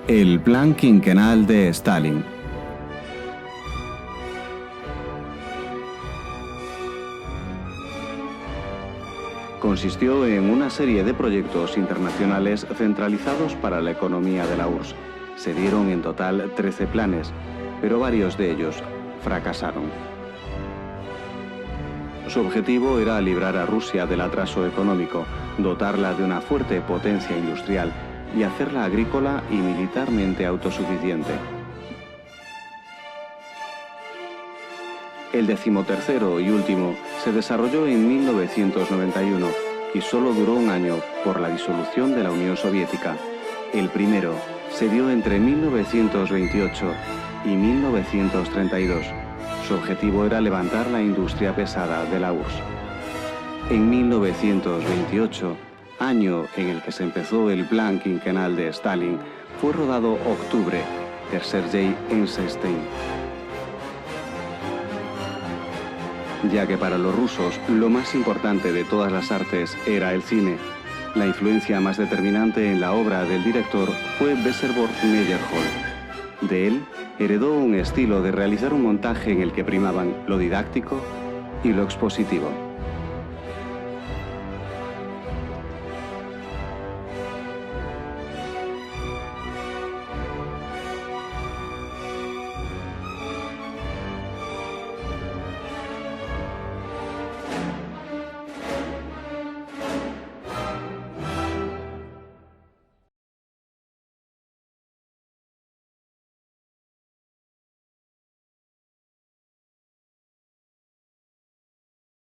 El plan quinquenal de Stalin. Consistió en una serie de proyectos internacionales centralizados para la economía de la URSS. Se dieron en total 13 planes, pero varios de ellos fracasaron. Su objetivo era librar a Rusia del atraso económico, dotarla de una fuerte potencia industrial y hacerla agrícola y militarmente autosuficiente. El 13º y último se desarrolló en 1991 y solo duró un año por la disolución de la Unión Soviética. El primero se dio entre 1928 y 1932. Su objetivo era levantar la industria pesada de la URSS. En 1928, año en el que se empezó el plan quinquenal de Stalin, fue rodado Octubre, de Sergei Eisenstein. Ya que para los rusos lo más importante de todas las artes era el cine, la influencia más determinante en la obra del director fue Besserborn Meyerhold. De él heredó un estilo de realizar un montaje en el que primaban lo didáctico y lo expositivo.